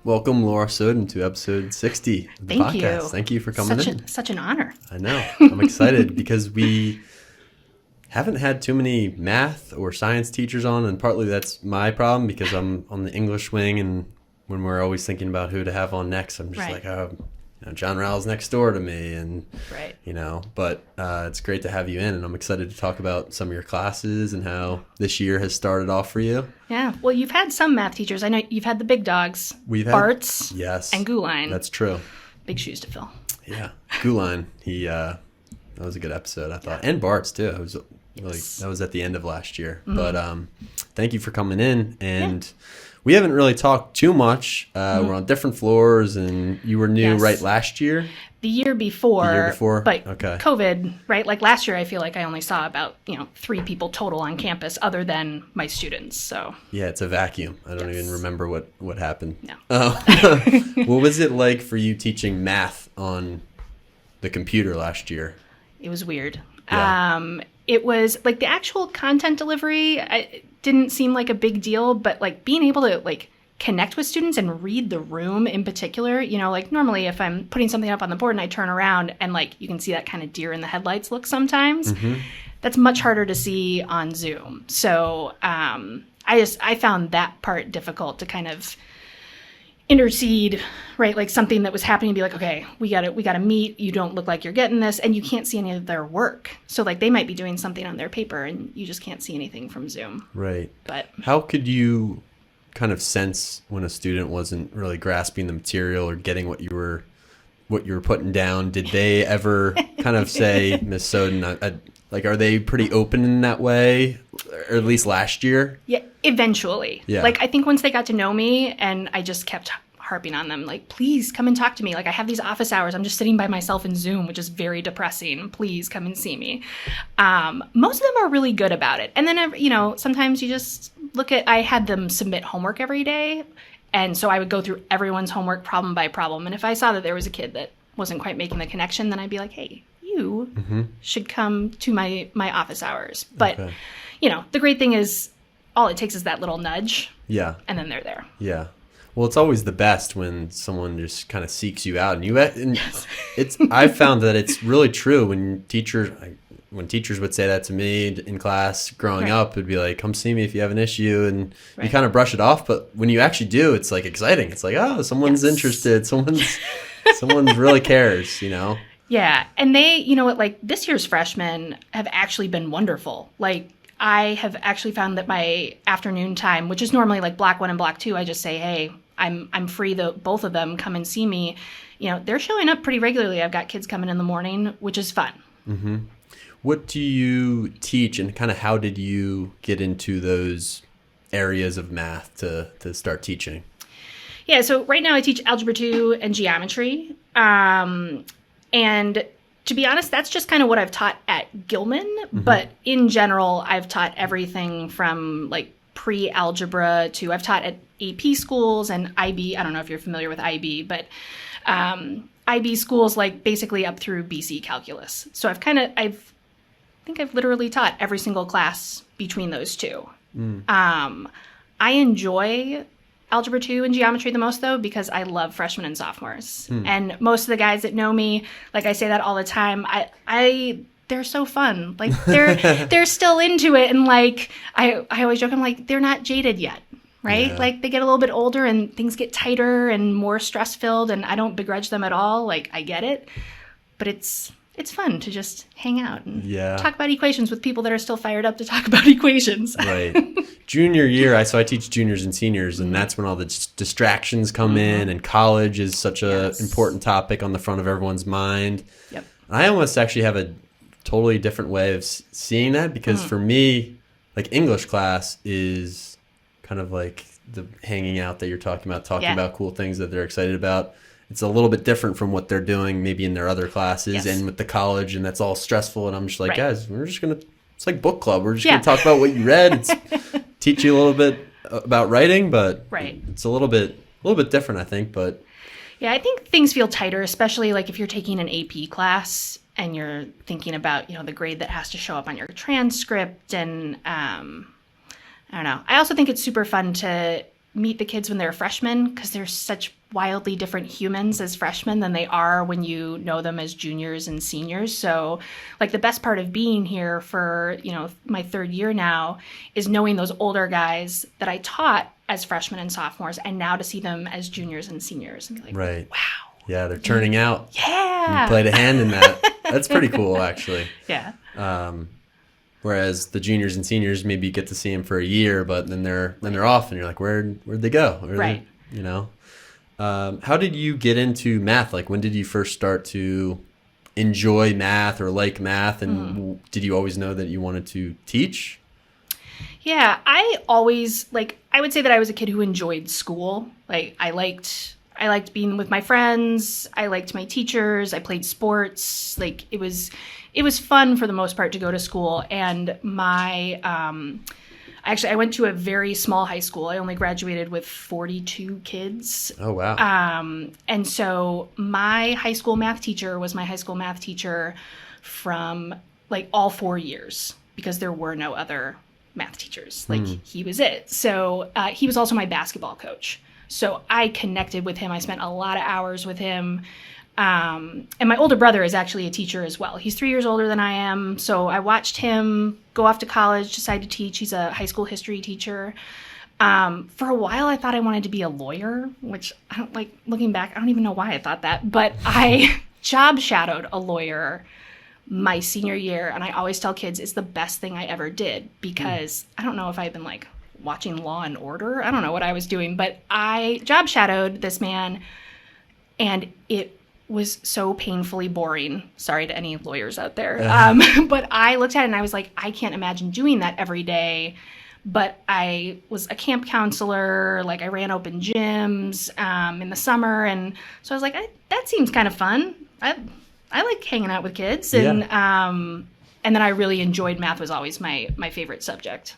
Welcome, Laura Soden, to episode 60 of the Thank podcast. you. Thank you for coming in. Such an honor. I know. I'm excited because we haven't had too many math or science teachers on, and partly that's my problem because I'm on the English wing, and when we're always thinking about who to have on next, I'm just like, oh, John Rao's next door to me, and but it's great to have you in, and I'm excited to talk about some of your classes and how this year has started off for you. Yeah, well, you've had some math teachers. I know you've had the big dogs. We've had Bartz, yes, and Gulline. That's true. Big shoes to fill. Yeah, Gulline. That was a good episode, I thought, and Bartz too. It was that was at the end of last year. Mm-hmm. But thank you for coming in, and we haven't really talked too much. We're on different floors, and you were new right last year. The year before. But okay. COVID, right? Like last year, I feel like I only saw about 3 people total on campus, other than my students. So yeah, it's a vacuum. I don't even remember what happened. No. What was it like for you teaching math on the computer last year? It was weird. Yeah. It was like the actual content delivery didn't seem like a big deal, but like being able to like connect with students and read the room in particular, like normally if I'm putting something up on the board and I turn around and like you can see that kind of deer in the headlights look sometimes, that's much harder to see on Zoom. So I found that part difficult to kind of intercede, right? Like something that was happening, be like, okay, we gotta meet. You don't look like you're getting this, and you can't see any of their work. So like they might be doing something on their paper, and you just can't see anything from Zoom. Right. But how could you kind of sense when a student wasn't really grasping the material or getting what you were putting down? Did they ever kind of say, Miss Soden, like, are they pretty open in that way, or at least last year? Yeah, eventually. Yeah. Like, I think once they got to know me and I just kept harping on them, like, please come and talk to me. Like, I have these office hours. I'm just sitting by myself in Zoom, which is very depressing. Please come and see me. Most of them are really good about it. And then, sometimes you just I had them submit homework every day. And so I would go through everyone's homework problem by problem. And if I saw that there was a kid that wasn't quite making the connection, then I'd be like, hey, you should come to my office hours. But, the great thing is all it takes is that little nudge. Yeah. And then they're there. Yeah. Well, it's always the best when someone just kind of seeks you out, and I've found that it's really true when teachers would say that to me in class growing up. It'd be like, come see me if you have an issue, and you kind of brush it off. But when you actually do, it's like exciting. It's like, oh, someone's interested. Someone really cares, Yeah. And they, like this year's freshmen have actually been wonderful. Like I have actually found that my afternoon time, which is normally like block 1 and block 2, I just say, hey, I'm free. Both of them come and see me. They're showing up pretty regularly. I've got kids coming in the morning, which is fun. Mm-hmm. What do you teach, and kind of how did you get into those areas of math to start teaching? Yeah, so right now I teach Algebra 2 and Geometry. And to be honest, that's just kind of what I've taught at Gilman. But in general, I've taught everything from like pre-algebra to I've taught at AP schools and IB. I don't know if you're familiar with IB, but IB schools like basically up through BC calculus. So I think I've literally taught every single class between those two. I enjoy Algebra 2 and Geometry the most, though, because I love freshmen and sophomores. And most of the guys that know me, like I say that all the time, they're so fun. Like they're still into it. And like, I always joke, I'm like, they're not jaded yet, right? Yeah. Like they get a little bit older and things get tighter and more stress filled, and I don't begrudge them at all. Like I get it, but it's fun to just hang out and talk about equations with people that are still fired up to talk about equations. Right. Junior year, I teach juniors and seniors, and that's when all the distractions come in, and college is such a important topic on the front of everyone's mind. Yep. I almost actually have a totally different way of seeing that, because for me, like English class is kind of like the hanging out that you're talking about cool things that they're excited about. It's a little bit different from what they're doing maybe in their other classes and with the college, and that's all stressful. And I'm just like, guys, we're just going to, it's like book club. We're just going to talk about what you read. Teach you a little bit about writing, but it's a little bit different, I think. But yeah, I think things feel tighter, especially like if you're taking an AP class and you're thinking about, the grade that has to show up on your transcript. And I don't know. I also think it's super fun to meet the kids when they're freshmen because they're such wildly different humans as freshmen than they are when you know them as juniors and seniors. So like the best part of being here for, my third year now is knowing those older guys that I taught as freshmen and sophomores, and now to see them as juniors and seniors and be like, right. Wow. Yeah, they're turning out. Yeah. You played a hand in that. That's pretty cool, actually. Yeah. Whereas the juniors and seniors, maybe you get to see them for a year, but then they're off, and you're like, where'd they go? Right. How did you get into math? Like, when did you first start to enjoy math or like math? And did you always know that you wanted to teach? Yeah, I always, I would say that I was a kid who enjoyed school. Like, I liked being with my friends. I liked my teachers. I played sports. Like, it was fun for the most part to go to school. And I went to a very small high school. I only graduated with 42 kids. Oh, wow. And so my high school math teacher was my high school math teacher from all 4 years because there were no other math teachers. He was it. So he was also my basketball coach. So I connected with him. I spent a lot of hours with him. And my older brother is actually a teacher as well. He's 3 years older than I am. So I watched him go off to college, decide to teach. He's a high school history teacher. For a while, I thought I wanted to be a lawyer, which I don't like looking back. I don't even know why I thought that. But I job shadowed a lawyer my senior year. And I always tell kids it's the best thing I ever did because I don't know if I've been watching Law and Order. I don't know what I was doing, but I job shadowed this man and it was so painfully boring. Sorry to any lawyers out there. But I looked at it and I was like, I can't imagine doing that every day. But I was a camp counselor. I ran open gyms in the summer. And so I was like, that seems kind of fun. I like hanging out with kids. And and then I really enjoyed math. Was always my favorite subject.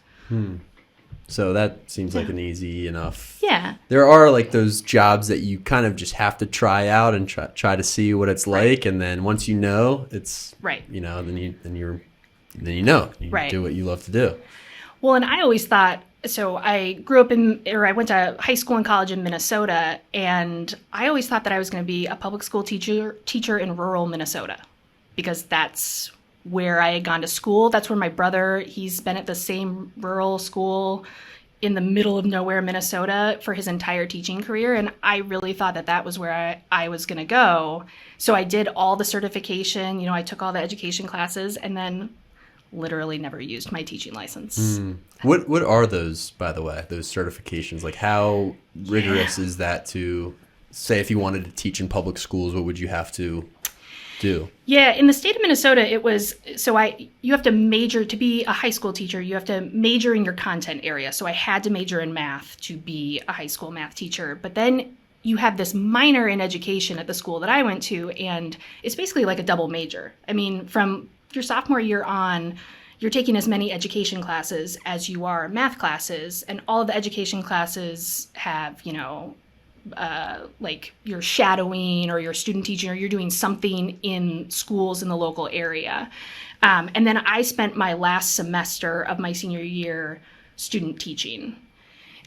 So that seems like an easy enough. Yeah. There are those jobs that you kind of just have to try out and try to see what it's like, and then once you know, it's right. Then you do what you love to do. Well, and I always thought so. I went to high school and college in Minnesota, and I always thought that I was going to be a public school teacher in rural Minnesota because that's where I had gone to school. That's where my brother, he's been at the same rural school in the middle of nowhere, Minnesota, for his entire teaching career. And I really thought that was where I was going to go. So I did all the certification, I took all the education classes and then literally never used my teaching license. What are those, by the way, those certifications? How rigorous is that to say if you wanted to teach in public schools, what would you have to do? Yeah, in the state of Minnesota, it was you have to major to be a high school teacher. You have to major in your content area. So I had to major in math to be a high school math teacher. But then you have this minor in education at the school that I went to, and it's basically like a double major. I mean, from your sophomore year on, you're taking as many education classes as you are math classes, and all of the education classes have, you're shadowing or you're student teaching or you're doing something in schools in the local area. And then I spent my last semester of my senior year student teaching.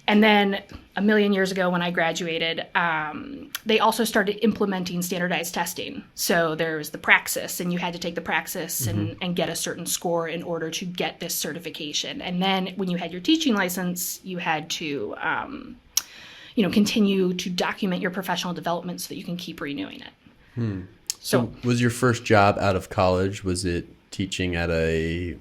And then a million years ago when I graduated, they also started implementing standardized testing. So there was the praxis, and you had to take the praxis and get a certain score in order to get this certification. And then when you had your teaching license, you had to continue to document your professional development so that you can keep renewing it. So was your first job out of college, was it teaching at a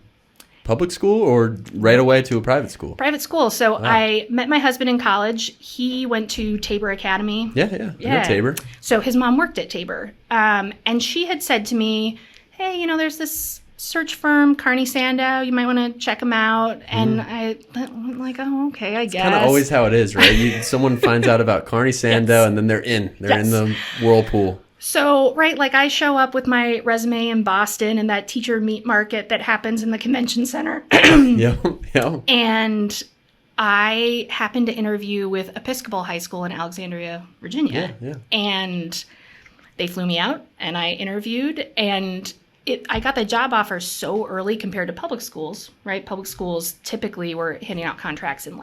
public school or right away to a private school? Private school. So wow. I met my husband in college. He went to Tabor Academy. Yeah. I know Tabor. So his mom worked at Tabor. And she had said to me, hey, there's this search firm, Carney Sandow. You might want to check them out. And I'm like, oh, okay, I guess. Kind of always how it is, right? Someone finds out about Carney Sandow, yes. and then they're in the whirlpool. So, right, I show up with my resume in Boston in that teacher meet market that happens in the convention center. Yeah. And I happened to interview with Episcopal High School in Alexandria, Virginia. Yeah. And they flew me out, and I interviewed, and I got the job offer so early compared to public schools, right? Public schools typically were handing out contracts in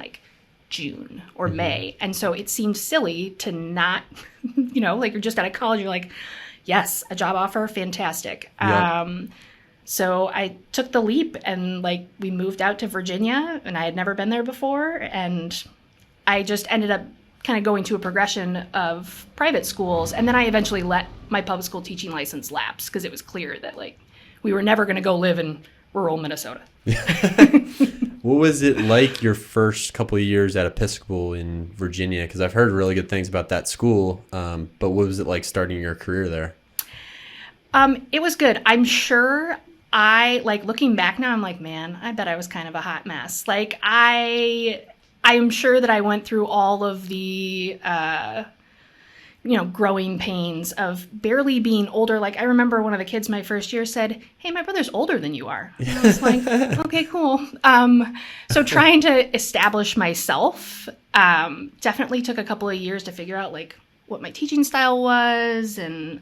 June or May. And so it seemed silly to not, like you're just out of college, you're like, yes, a job offer, fantastic. Yep. So I took the leap and we moved out to Virginia, and I had never been there before. And I just ended up kind of going to a progression of private schools. And then I eventually let my public school teaching license lapse because it was clear that we were never going to go live in rural Minnesota. What was it like your first couple of years at Episcopal in Virginia? Because I've heard really good things about that school. But what was it like starting your career there? It was good. I'm sure looking back now, I'm like, man, I bet I was kind of a hot mess. I'm sure that I went through all of the, growing pains of barely being older. I remember one of the kids my first year said, hey, my brother's older than you are. And I was like, okay, cool. So trying to establish myself definitely took a couple of years to figure out what my teaching style was. And,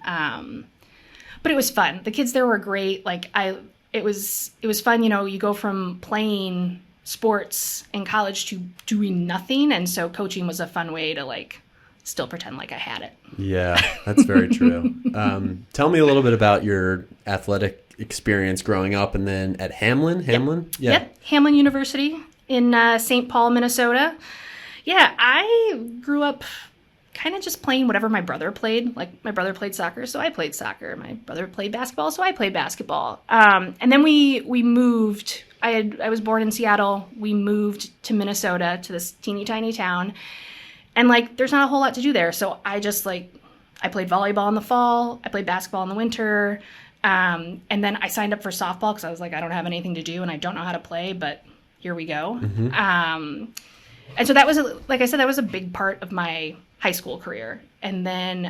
but it was fun. The kids there were great. It was fun. You go from playing sports in college to doing nothing. And so coaching was a fun way to still pretend like I had it. Yeah, that's very true. Tell me a little bit about your athletic experience growing up and then at Hamline. Yep. Yeah. Yep. Hamline University in St. Paul, Minnesota. Yeah, I grew up kind of just playing whatever my brother played. My brother played soccer, so I played soccer. My brother played basketball, so I played basketball. And then we moved. I was born in Seattle. We moved to Minnesota, to this teeny tiny town. And there's not a whole lot to do there. So I just I played volleyball in the fall. I played basketball in the winter. And then I signed up for softball because I was I don't have anything to do and I don't know how to play, but here we go. Mm-hmm. And so that was, like I said, that was a big part of my high school career. And then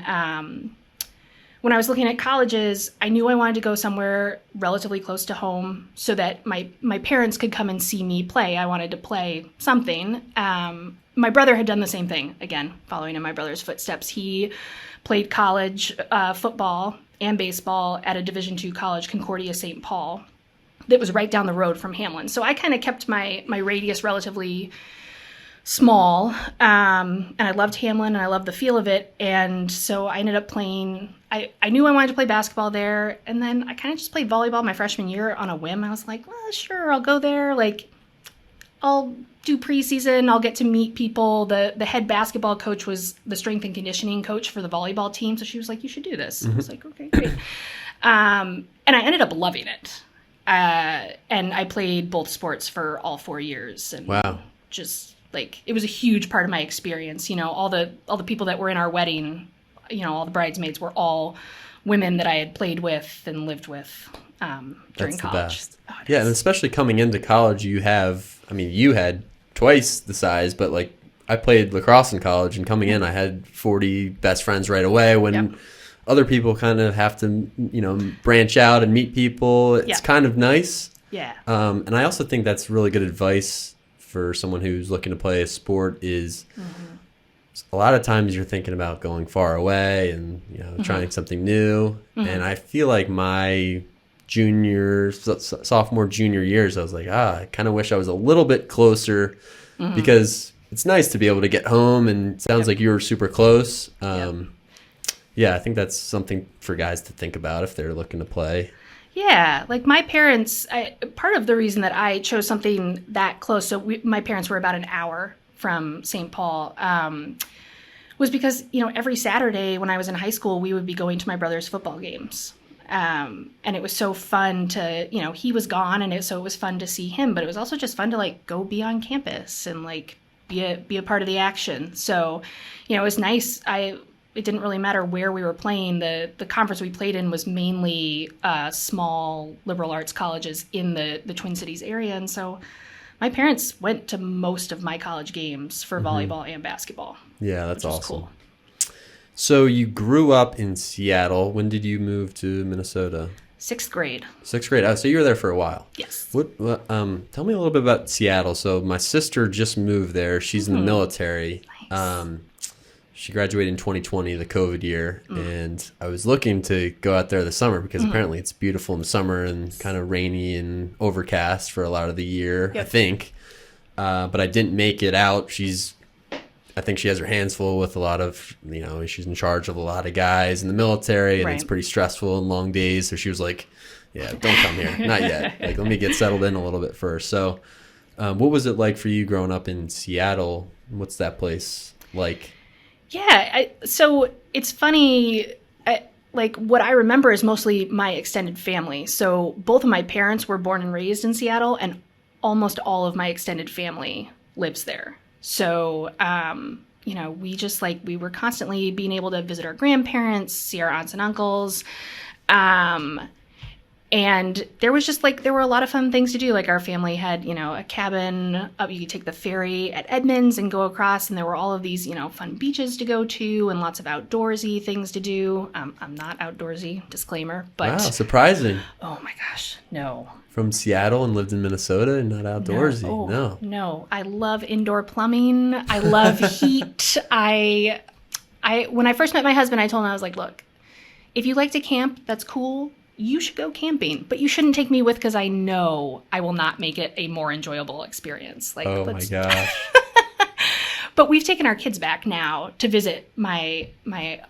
when I was looking at colleges, I knew I wanted to go somewhere relatively close to home so that my parents could come and see me play. I wanted to play something. My brother had done the same thing, again, following in my brother's footsteps. He played college football and baseball at a Division II college, Concordia St. Paul, that was right down the road from Hamline. So I kind of kept my radius relatively small, and I loved Hamline, and I loved the feel of it. And so I ended up playing, I knew I wanted to play basketball there, and then I kind of just played volleyball my freshman year on a whim. I was like, well, sure, I'll go there. I'll do preseason. I'll get to meet people. The head basketball coach was the strength and conditioning coach for the volleyball team. So she was like, you should do this. Mm-hmm. I was like, okay, great. And I ended up loving it. And I played both sports for all 4 years. And wow. Just it was a huge part of my experience. All the people that were in our wedding, all the bridesmaids were all women that I had played with and lived with during college. Best. Oh, yeah, and especially coming into college, you had twice the size, but I played lacrosse in college, and coming in, I had 40 best friends right away. When other people kind of have to, branch out and meet people, it's kind of nice. Yeah. And I also think that's really good advice for someone who's looking to play a sport is a lot of times you're thinking about going far away and, trying something new. Mm-hmm. And I feel like my sophomore, junior years, I was like, I kind of wish I was a little bit closer because it's nice to be able to get home, and it sounds like you were super close. Yeah, I think that's something for guys to think about if they're looking to play. Yeah, my parents, part of the reason that I chose something that close, so my parents were about an hour from St. Paul, was because, every Saturday when I was in high school, we would be going to my brother's football games. And it was so fun to, he was gone, and so it was fun to see him, but it was also just fun to go be on campus and be a part of the action. So, it was nice. It didn't really matter where we were playing. The conference we played in was mainly small liberal arts colleges in the Twin Cities area. And so my parents went to most of my college games for volleyball and basketball. Yeah, that's awesome. Cool. So you grew up in Seattle. When did you move to Minnesota? 6th grade. 6th grade. Oh, so you were there for a while. Yes. Tell me a little bit about Seattle. So my sister just moved there. She's in the military. Nice. She graduated in 2020, the COVID year, and I was looking to go out there this summer because apparently it's beautiful in the summer and kind of rainy and overcast for a lot of the year, I think. but I didn't make it out. I think she has her hands full with a lot of, she's in charge of a lot of guys in the military, and Right. it's pretty stressful and long days. So she was like, yeah, don't come here. Not yet. Like, let me get settled in a little bit first. So what was it like for you growing up in Seattle? What's that place like? Yeah, so it's funny. Like, what I remember is mostly my extended family. So both of my parents were born and raised in Seattle, and almost all of my extended family lives there. So, we were constantly being able to visit our grandparents, see our aunts and uncles. And there was there were a lot of fun things to do. Like, our family had, a cabin up, you could take the ferry at Edmonds and go across, and there were all of these, fun beaches to go to and lots of outdoorsy things to do. I'm not outdoorsy, disclaimer, but. Wow, surprising. Oh my gosh, no. From Seattle and lived in Minnesota and not outdoorsy. No. I love indoor plumbing. I love heat. When I first met my husband, I told him, I was like, look, if you like to camp, that's cool. You should go camping, but you shouldn't take me with, because I know I will not make it a more enjoyable experience. Like, oh my gosh. But we've taken our kids back now to visit my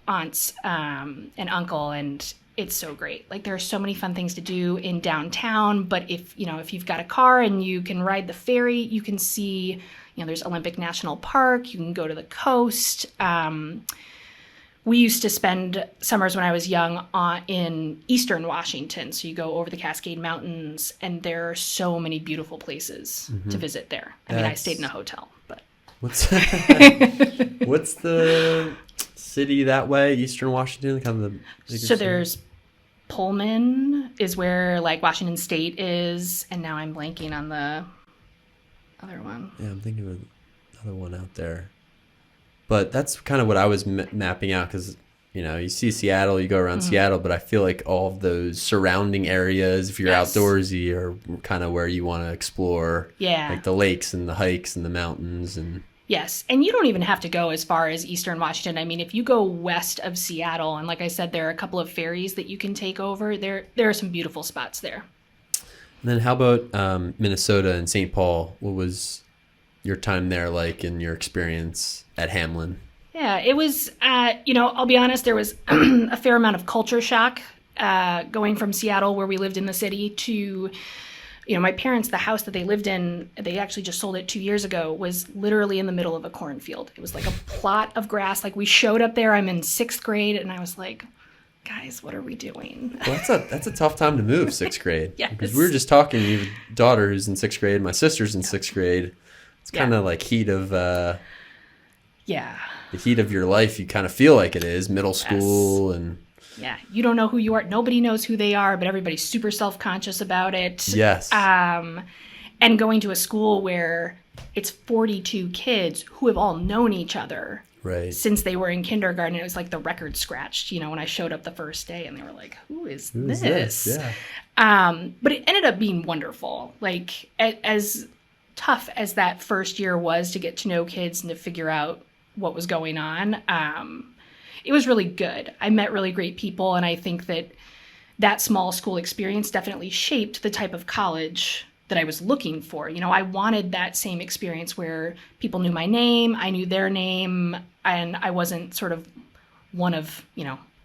aunts and uncle, and it's so great. Like, there are so many fun things to do in downtown, but if you've got a car and you can ride the ferry, you can see, there's Olympic National Park, you can go to the coast. We used to spend summers when I was young in eastern Washington. So you go over the Cascade Mountains, and there are so many beautiful places to visit there. I stayed in a hotel, but. What's the city that way, eastern Washington? Kind of the so there's Pullman is where, like, Washington State is, and now I'm blanking on the other one. Yeah, I'm thinking of another one out there. But that's kind of what I was mapping out, because, you see Seattle, you go around Seattle, but I feel like all of those surrounding areas, if you're outdoorsy, are kind of where you want to explore. Yeah. Like the lakes and the hikes and the mountains. And yes. And you don't even have to go as far as eastern Washington. I mean, if you go west of Seattle, and like I said, there are a couple of ferries that you can take over, there are some beautiful spots there. And then how about Minnesota and St. Paul? What was your time there like, and your experience at Hamline? Yeah, it was, I'll be honest, there was a fair amount of culture shock going from Seattle, where we lived in the city, to, my parents, the house that they lived in, they actually just sold it 2 years ago, was literally in the middle of a cornfield. It was like a plot of grass. Like, we showed up there, I'm in 6th grade, and I was like, guys, what are we doing? Well, that's a tough time to move, 6th grade. Yes. Because we were just talking, you have a daughter who's in 6th grade, my sister's in 6th grade. It's kind of like heat of the heat of your life. You kind of feel like it is middle school. And you don't know who you are. Nobody knows who they are, but everybody's super self-conscious about it. Yes. And going to a school where it's 42 kids who have all known each other since they were in kindergarten. It was like the record scratched, when I showed up the first day, and they were like, who is this? Yeah. But it ended up being wonderful. Like, as tough as that first year was to get to know kids and to figure out what was going on, it was really good. I met really great people, and I think that small school experience definitely shaped the type of college that I was looking for. I wanted that same experience where people knew my name, I knew their name, and I wasn't sort of one of,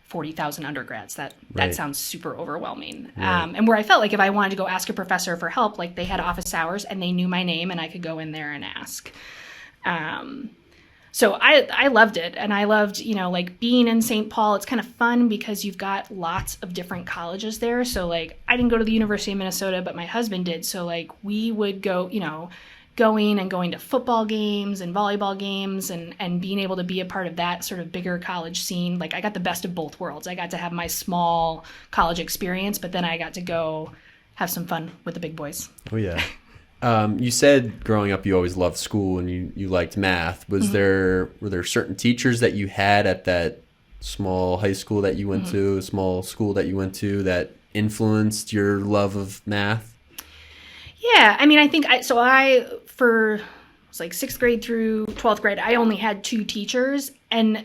40,000 undergrads. That sounds super overwhelming. Right. And where I felt like if I wanted to go ask a professor for help, like, they had office hours and they knew my name and I could go in there and ask. So I loved it. And I loved, being in St. Paul. It's kind of fun because you've got lots of different colleges there. So, like, I didn't go to the University of Minnesota, but my husband did. So, like, we would go, going to football games and volleyball games and being able to be a part of that sort of bigger college scene. Like, I got the best of both worlds. I got to have my small college experience, but then I got to go have some fun with the big boys. Oh, yeah. You said growing up you always loved school and you liked math. Were there certain teachers that you had at that small high school that you went to, small school that you went to, that influenced your love of math? Yeah, I mean, I think for 6th grade through 12th grade, I only had 2 teachers, and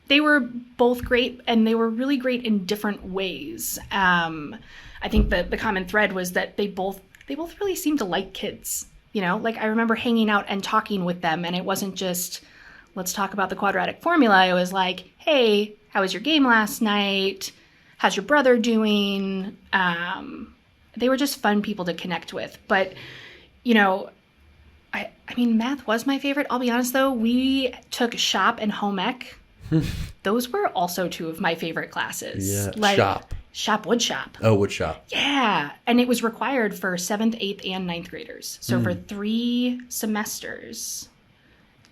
they were both great, and they were really great in different ways. I think that the common thread was that they both really seemed to like kids. You know, like I remember hanging out and talking with them, and it wasn't just, let's talk about the quadratic formula. It was like, hey, how was your game last night? How's your brother doing? They were just fun people to connect with. But, you know, I mean, math was my favorite. I'll be honest, though. We took shop and home ec. Those were also two of my favorite classes. Yeah, like, shop. Woodshop. Oh, woodshop. Yeah. And it was required for 7th, 8th, and 9th graders. So for 3 semesters,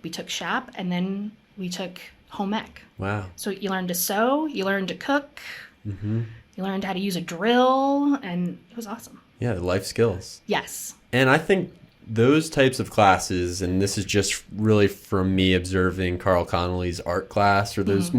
we took shop and then we took home ec. Wow. So you learned to sew, you learned to cook, Mm-hmm. you learned how to use a drill, and it was awesome. Yeah, life skills. Yes. And I think those types of classes, and this is just really from me observing Carl Connolly's art class, or those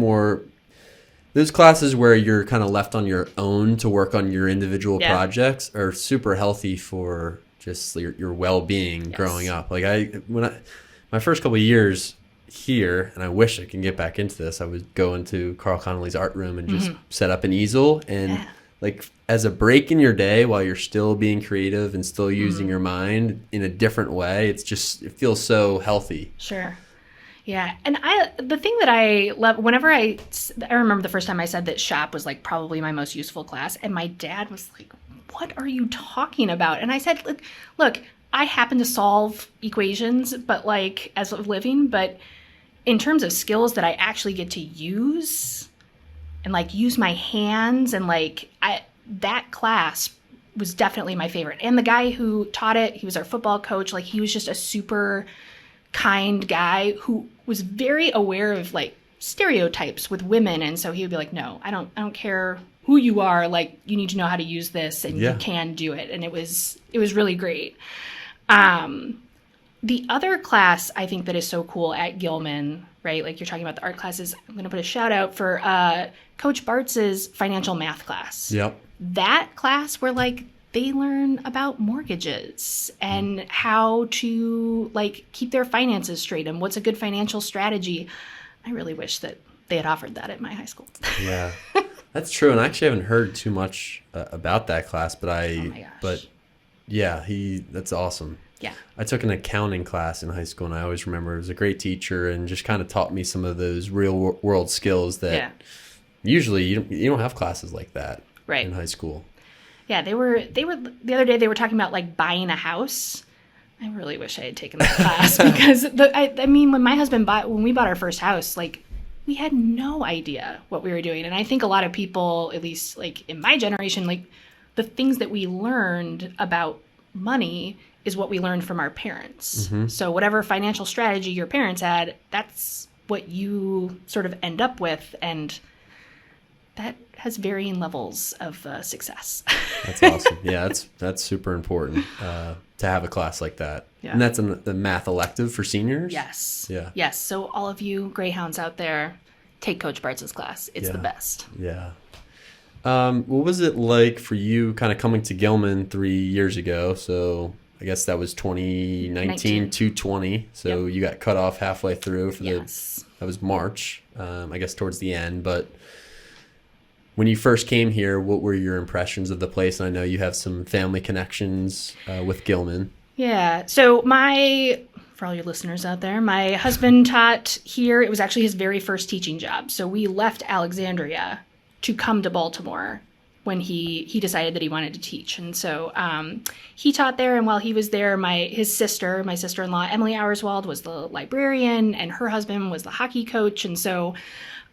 those classes where you're kind of left on your own to work on your individual projects, are super healthy for just your well-being growing up. Like my first couple of years here, and I wish I can get back into this, I would go into Carl Connolly's art room and just set up an easel and like as a break in your day while you're still being creative and still using your mind in a different way. It feels so healthy. Sure. Yeah. And the thing that I love, whenever I remember the first time I said that shop was like probably my most useful class, and my dad was like, what are you talking about? And I said, look, I happen to solve equations, but like as a living, but in terms of skills that I actually get to use and like use my hands, and like that class was definitely my favorite. And the guy who taught it, he was our football coach. Like he was just a super kind guy who was very aware of like stereotypes with women. And so he would be like, no, I don't care who you are. Like you need to know how to use this, and you can do it. And it was really great. The other class I think that is so cool at Gilman, right? Like you're talking about the art classes. I'm going to put a shout out for Coach Bartz's financial math class. Yep. That class where like they learn about mortgages and how to like keep their finances straight and what's a good financial strategy. I really wish that they had offered that at my high school. Yeah, that's true. And I actually haven't heard too much about that class, but that's awesome. Yeah. I took an accounting class in high school, and I always remember it was a great teacher and just kind of taught me some of those real world skills that usually you don't have classes like that in high school. Yeah, they were the other day they were talking about like buying a house. I really wish I had taken that class because I mean when we bought our first house, like we had no idea what we were doing. And I think a lot of people, at least like in my generation, like the things that we learned about money is what we learned from our parents. Mm-hmm. So whatever financial strategy your parents had, that's what you sort of end up with, and that has varying levels of success. That's awesome. Yeah, that's super important to have a class like that. Yeah. And that's the math elective for seniors? Yes. Yeah. Yes. So all of you Greyhounds out there, take Coach Bartz's class. It's the best. Yeah. What was it like for you kind of coming to Gilman 3 years ago? So I guess that was 2019 to 20. So you got cut off halfway through that was March, I guess towards the end. But when you first came here, what were your impressions of the place? And I know you have some family connections with Gilman. Yeah. So for all your listeners out there, my husband taught here. It was actually his very first teaching job. So we left Alexandria to come to Baltimore when he decided that he wanted to teach. And so he taught there, and while he was there, my sister-in-law, Emily Auerswald, was the librarian, and her husband was the hockey coach. And so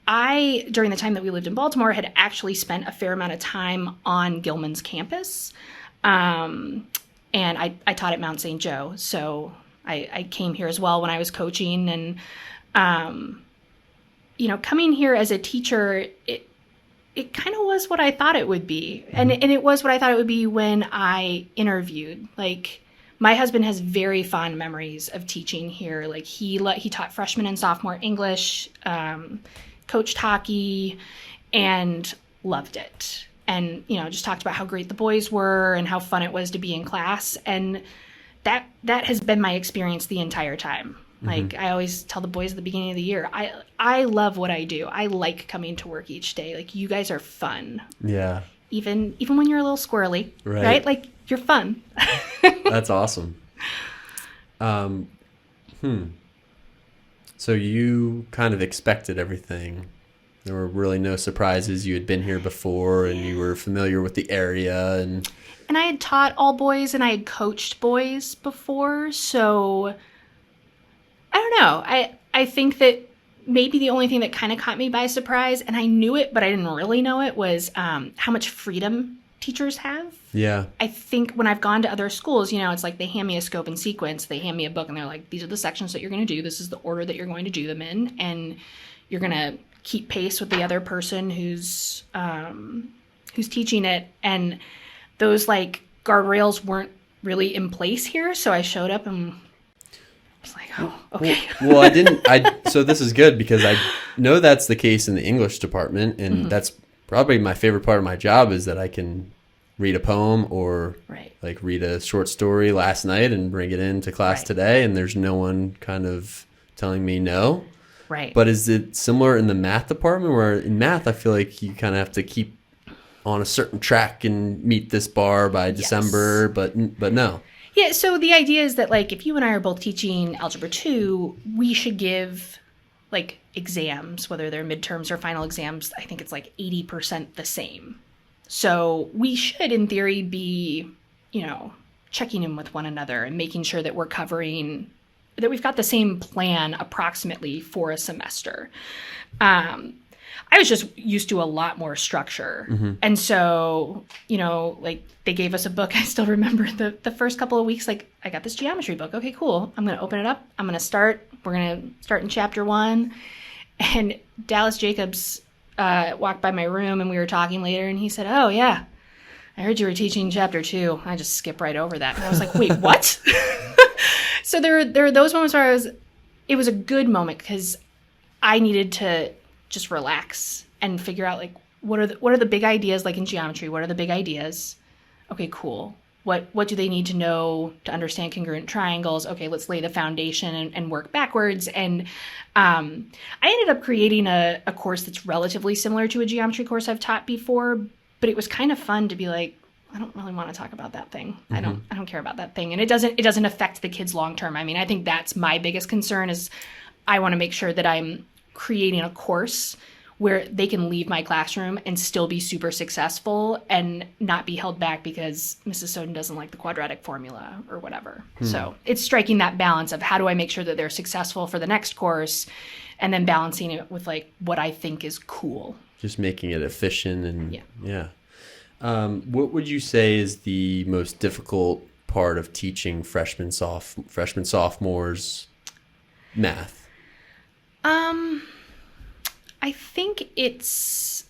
I, during the time that we lived in Baltimore, had actually spent a fair amount of time on Gilman's campus. And I taught at Mount St. Joe. So I came here as well when I was coaching. And, coming here as a teacher, it kind of was what I thought it would be. And it was what I thought it would be when I interviewed. Like, my husband has very fond memories of teaching here. Like, he taught freshman and sophomore English, coached hockey, and loved it. And, just talked about how great the boys were and how fun it was to be in class. And that has been my experience the entire time. Like, I always tell the boys at the beginning of the year, I love what I do. I like coming to work each day. Like, you guys are fun. Yeah. Even when you're a little squirrely, right? Like, you're fun. That's awesome. So you kind of expected everything. There were really no surprises. You had been here before and you were familiar with the area. And I had taught all boys and I had coached boys before. So I don't know. I think that maybe the only thing that kind of caught me by surprise, and I knew it, but I didn't really know it, was how much freedom teachers have. Yeah. I think when I've gone to other schools, it's like they hand me a scope and sequence, they hand me a book, and they're like, these are the sections that you're going to do. This is the order that you're going to do them in, and you're going to keep pace with the other person who's teaching it. And those like guardrails weren't really in place here, so I showed up and was like, oh, okay. Well, so this is good because I know that's the case in the English department, and that's probably my favorite part of my job is that I can read a poem or like read a short story last night and bring it into class today, and there's no one kind of telling me no. Right. But is it similar in the math department, where in math I feel like you kind of have to keep on a certain track and meet this bar by December, but no. Yeah, so the idea is that like if you and I are both teaching Algebra 2, we should give like exams, whether they're midterms or final exams, I think it's like 80% the same. So we should, in theory, be, checking in with one another and making sure that we're covering, that we've got the same plan approximately for a semester. I was just used to a lot more structure. And so, like they gave us a book. I still remember the first couple of weeks, like I got this geometry book. Okay, cool. I'm going to open it up. I'm going to start. We're going to start in chapter 1. And Dallas Jacobs walked by my room and we were talking later and he said, oh yeah, I heard you were teaching chapter 2. I just skipped right over that. And I was like, wait, what? So there are those moments where it was a good moment because I needed to just relax and figure out like, what are the big ideas, like in geometry? What are the big ideas? Okay, cool. What do they need to know to understand congruent triangles? Okay, let's lay the foundation and work backwards. And I ended up creating a course that's relatively similar to a geometry course I've taught before, but it was kind of fun to be like, I don't really want to talk about that thing. I don't care about that thing. And it doesn't affect the kids long term. I mean, I think that's my biggest concern is I want to make sure that I'm creating a course where they can leave my classroom and still be super successful and not be held back because Mrs. Soden doesn't like the quadratic formula or whatever. So it's striking that balance of how do I make sure that they're successful for the next course and then balancing it with like what I think is cool. Just making it efficient and yeah. What would you say is the most difficult part of teaching freshmen, sophomores math? I think it's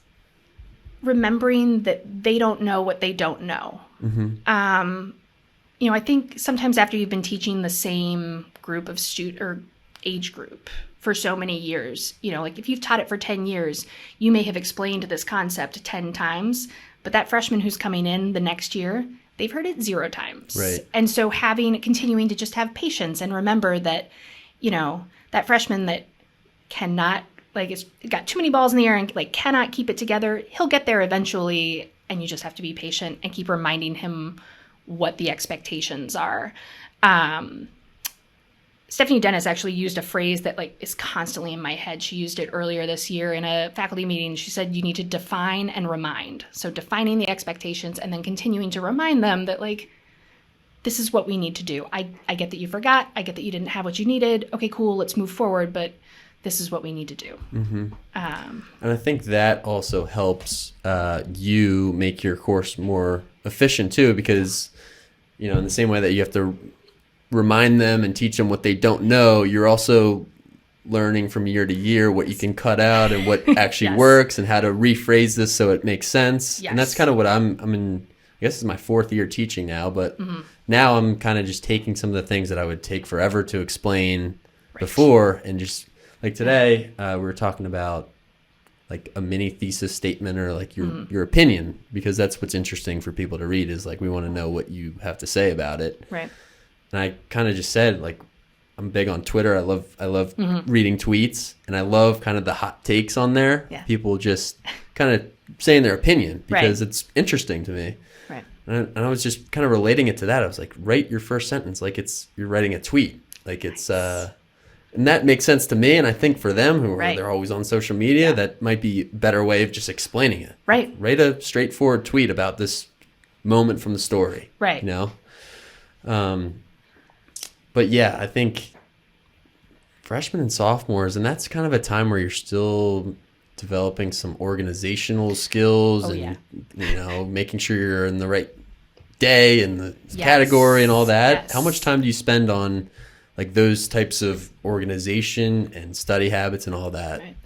remembering that they don't know what they don't know. I think sometimes after you've been teaching the same group of or age group for so many years, like if you've taught it for 10 years, you may have explained this concept 10 times, but that freshman who's coming in the next year, they've heard it 0 times. Right. And so continuing to just have patience and remember that, that freshman that cannot, like, it's got too many balls in the air and like cannot keep it together, he'll get there eventually, and you just have to be patient and keep reminding him what the expectations are. Stephanie Dennis actually used a phrase that like is constantly in my head. She used it earlier this year in a faculty meeting. She said, you need to define and remind. So defining the expectations and then continuing to remind them that like, this is what we need to do. I get that you forgot. I get that you didn't have what you needed. Okay, cool. Let's move forward. But this is what we need to do. And I think that also helps you make your course more efficient too, because, in the same way that you have to remind them and teach them what they don't know, you're also learning from year to year what you can cut out and what actually works and how to rephrase this so it makes sense. And that's kind of what I'm in. I guess it's my 4th year teaching now, but now I'm kind of just taking some of the things that I would take forever to explain before, and just like today, we were talking about like a mini thesis statement or like your opinion, because that's what's interesting for people to read is like, we want to know what you have to say about it. Right. And I kind of just said, like, I'm big on Twitter. I love reading tweets, and I love kind of the hot takes on there. Yeah. People just kind of saying their opinion because it's interesting to me. Right. And I was just kind of relating it to that. I was like, write your first sentence like you're writing a tweet. Like it's, and that makes sense to me. And I think for them they're always on social media, that might be a better way of just explaining it. Right. Write a straightforward tweet about this moment from the story. Right. You know? But yeah, I think freshmen and sophomores, and that's kind of a time where you're still developing some organizational skills and, you know, making sure you're in the right day and the category and all that. Yes. How much time do you spend on like those types of organization and study habits and all that? Right.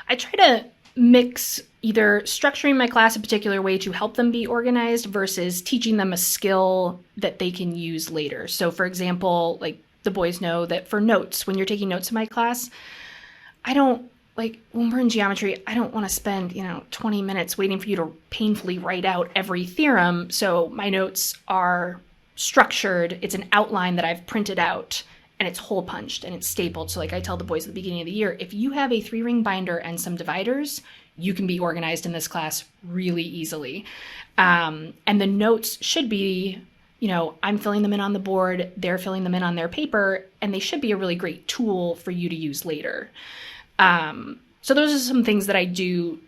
I try to mix either structuring my class a particular way to help them be organized versus teaching them a skill that they can use later. So for example, like the boys know that for notes, when you're taking notes in my class, like when we're in geometry, I don't want to spend, 20 minutes waiting for you to painfully write out every theorem. So my notes are structured. It's an outline that I've printed out and it's hole punched and it's stapled. So like I tell the boys at the beginning of the year, if you have a 3-ring binder and some dividers, you can be organized in this class really easily. And the notes should be, I'm filling them in on the board, they're filling them in on their paper, and they should be a really great tool for you to use later. So those are some things that I do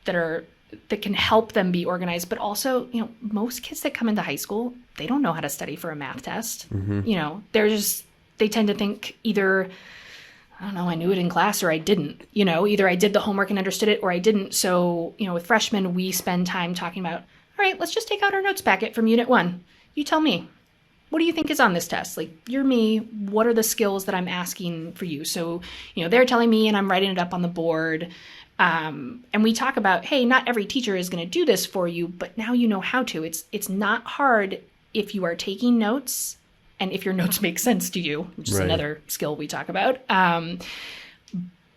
that can help them be organized. But also, most kids that come into high school, they don't know how to study for a math test. Mm-hmm. They tend to think either, I don't know, I knew it in class or I didn't. Either I did the homework and understood it or I didn't. So, with freshmen, we spend time talking about, all right, let's just take out our notes packet from Unit 1. You tell me. What do you think is on this test? Like, you're me. What are the skills that I'm asking for you? So, they're telling me and I'm writing it up on the board. And we talk about, hey, not every teacher is going to do this for you, but now you know how to. It's not hard if you are taking notes and if your notes make sense to you, which is another skill we talk about.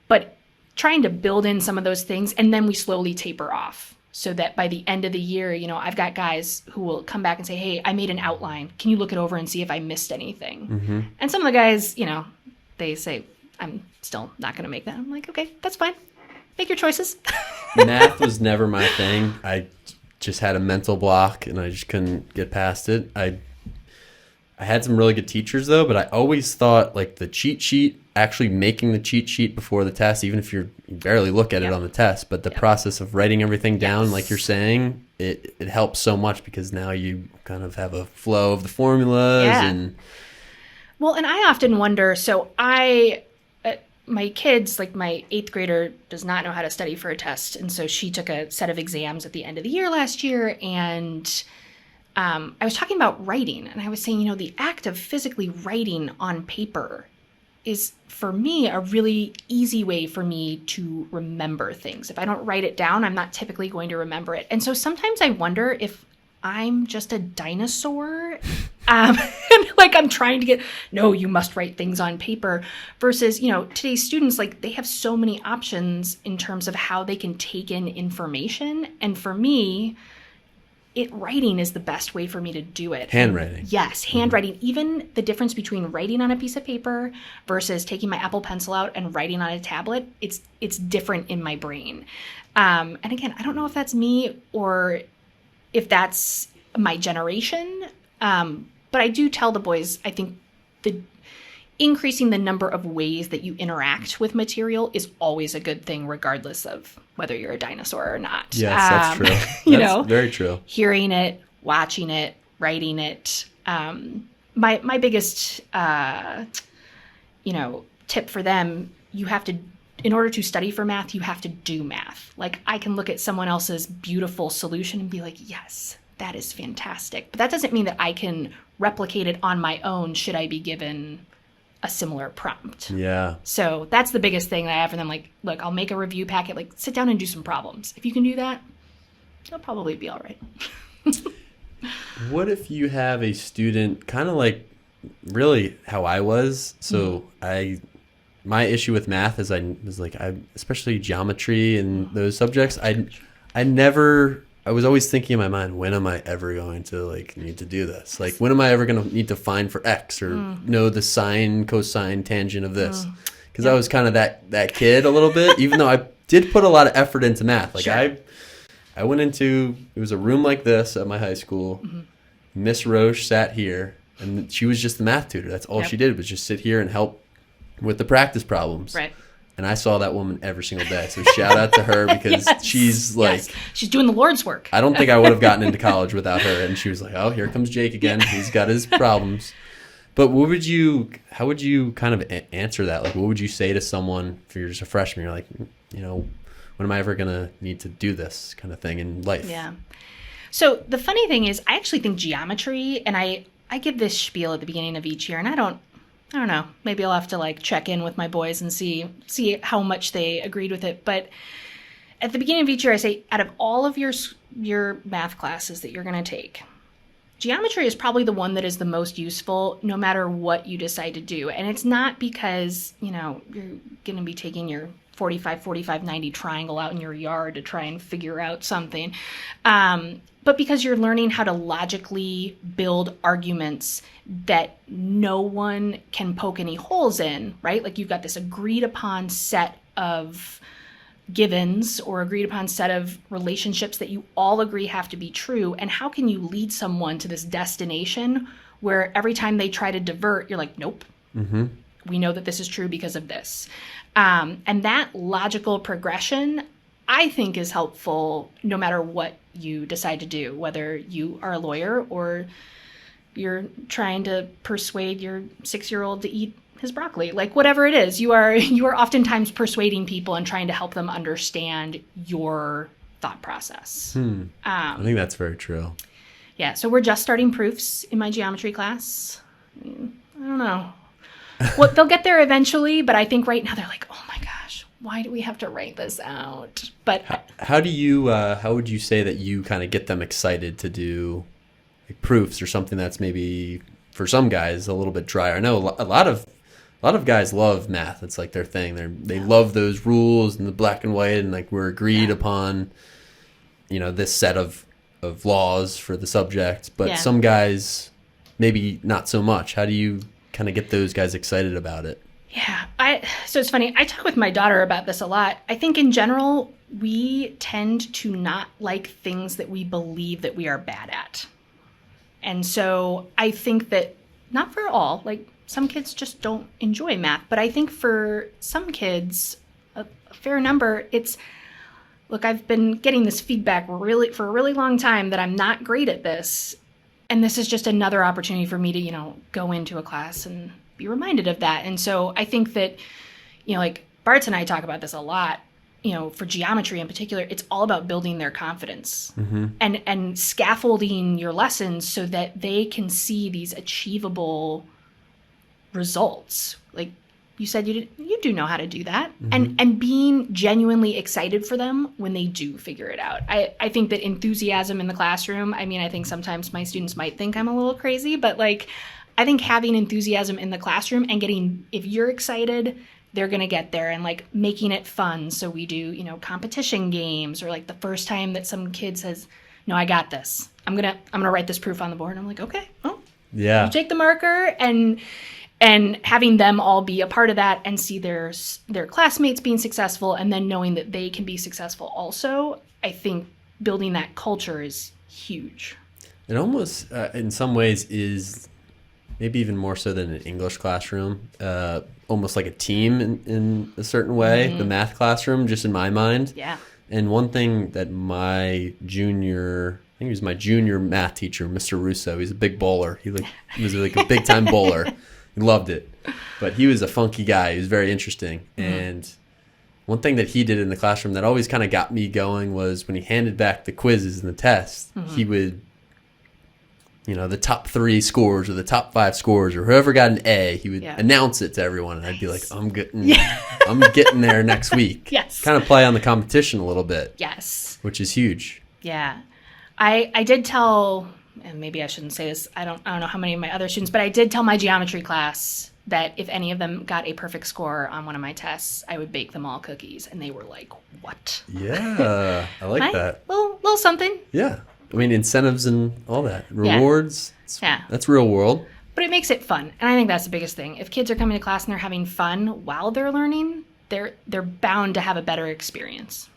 But trying to build in some of those things, and then we slowly taper off. So that by the end of the year, I've got guys who will come back and say, hey, I made an outline. Can you look it over and see if I missed anything? Mm-hmm. And some of the guys, they say, I'm still not going to make that. I'm like, okay, that's fine. Make your choices. Math was never my thing. I just had a mental block and I just couldn't get past it. I had some really good teachers though, but I always thought like the cheat sheet, actually making the cheat sheet before the test, even if you barely look at it on the test, but the process of writing everything down, like you're saying, it helps so much because now you kind of have a flow of the formulas. And I often wonder, so my kids, like my 8th grader does not know how to study for a test. And so she took a set of exams at the end of the year last year. And I was talking about writing and I was saying, the act of physically writing on paper is for me a really easy way for me to remember things. If I don't write it down, I'm not typically going to remember it. And so sometimes I wonder if I'm just a dinosaur. And like I'm trying to no, you must write things on paper versus, today's students, like they have so many options in terms of how they can take in information. And for me, writing is the best way for me to do it. Handwriting. Yes, handwriting. Mm-hmm. Even the difference between writing on a piece of paper versus taking my Apple Pencil out and writing on a tablet, it's different in my brain. And again, I don't know if that's me or if that's my generation. But I do tell the boys, I think increasing the number of ways that you interact with material is always a good thing, regardless of whether you're a dinosaur or not. Yes, that's true. That's very true. Hearing it, watching it, writing it. My biggest, tip for them, in order to study for math, you have to do math. Like I can look at someone else's beautiful solution and be like, yes, that is fantastic. But that doesn't mean that I can replicate it on my own should I be given a similar prompt. Yeah. So that's the biggest thing that I have for them. Like, look, I'll make a review packet, like sit down and do some problems. If you can do that, you'll probably be all right. What if you have a student kind of like really how I was? So my issue with math is I especially geometry and those subjects, I was always thinking in my mind, when am I ever going to need to do this? Like, when am I ever going to need to find for X or know the sine, cosine, tangent of this? Because I was kind of that kid a little bit, even though I did put a lot of effort into math. Like I I went into, it was a room like this at my high school. Miss Roche sat here, and she was just the math tutor. That's all she did, was just sit here and help with the practice problems. Right. And I saw that woman every single day. So shout out to her, because she's like... She's doing the Lord's work. I don't think I would have gotten into college without her. And she was like, oh, here comes Jake again. He's got his problems. But how would you kind of answer that? Like, what would you say to someone if you're just a freshman? You're like, when am I ever going to need to do this kind of thing in life? Yeah. So the funny thing is, I actually think geometry, and I give this spiel at the beginning of each year, and I don't know. Maybe I'll have to like check in with my boys and see how much they agreed with it. But at the beginning of each year, I say, out of all of your math classes that you're going to take, geometry is probably the one that is the most useful, no matter what you decide to do. And it's not because, you're going to be taking your 45, 45, 90 triangle out in your yard to try and figure out something. But because you're learning how to logically build arguments that no one can poke any holes in, right? Like, you've got this agreed upon set of givens or agreed upon set of relationships that you all agree have to be true. And how can you lead someone to this destination where every time they try to divert, you're like, nope, we know that this is true because of this. And that logical progression, I think, is helpful no matter what you decide to do, whether you are a lawyer or you're trying to persuade your 6-year-old to eat his broccoli. Like, whatever it is, you are oftentimes persuading people and trying to help them understand your thought process. I think that's very true. Yeah, so we're just starting proofs in my geometry class. I don't know. Well, they'll get there eventually, but I think right now they're like, oh my gosh, why do we have to write this out? But how would you say that you kind of get them excited to do like proofs or something that's maybe for some guys a little bit drier? I know a lot of guys love math. It's like their thing. They love those rules and the black and white, and like we're agreed upon, this set of laws for the subject. But some guys maybe not so much. How do you kind of get those guys excited about it? Yeah, so it's funny. I talk with my daughter about this a lot. I think in general, we tend to not like things that we believe that we are bad at. And so I think that, not for all, like some kids just don't enjoy math, but I think for some kids, a fair number, it's, look, I've been getting this feedback for a really long time that I'm not great at this. And this is just another opportunity for me to, go into a class and be reminded of that. And so I think that, like Bartz and I talk about this a lot, for geometry in particular, it's all about building their confidence and scaffolding your lessons so that they can see these achievable results. Like you said, you do know how to do that. And being genuinely excited for them when they do figure it out. I think that enthusiasm in the classroom, I think sometimes my students might think I'm a little crazy, but like, I think having enthusiasm in the classroom and if you're excited, they're going to get there, and like making it fun. So we do, competition games, or like the first time that some kid says, no, I got this. I'm going to write this proof on the board. And I'm like, okay, well, you take the marker, and having them all be a part of that and see their classmates being successful, and then knowing that they can be successful also, I think building that culture is huge. It almost, in some ways, is maybe even more so than an English classroom, almost like a team in a certain way, the math classroom, just in my mind. Yeah. And one thing that my junior math teacher, Mr. Russo, he's a big bowler. He was like a big-time bowler. He loved it. But he was a funky guy. He was very interesting. And one thing that he did in the classroom that always kind of got me going was when he handed back the quizzes and the tests, he would, the top 3 scores or the top 5 scores or whoever got an A, he would announce it to everyone. And I'd be like, I'm getting there next week. Yes. Kind of play on the competition a little bit. Yes. Which is huge. Yeah. I did tell, and maybe I shouldn't say this, I don't know how many of my other students, but I did tell my geometry class that if any of them got a perfect score on one of my tests, I would bake them all cookies. And they were like, what? Yeah, I like that. Little something. Yeah. Incentives and all that. Rewards. Yeah. That's real world. But it makes it fun. And I think that's the biggest thing. If kids are coming to class and they're having fun while they're learning, they're bound to have a better experience.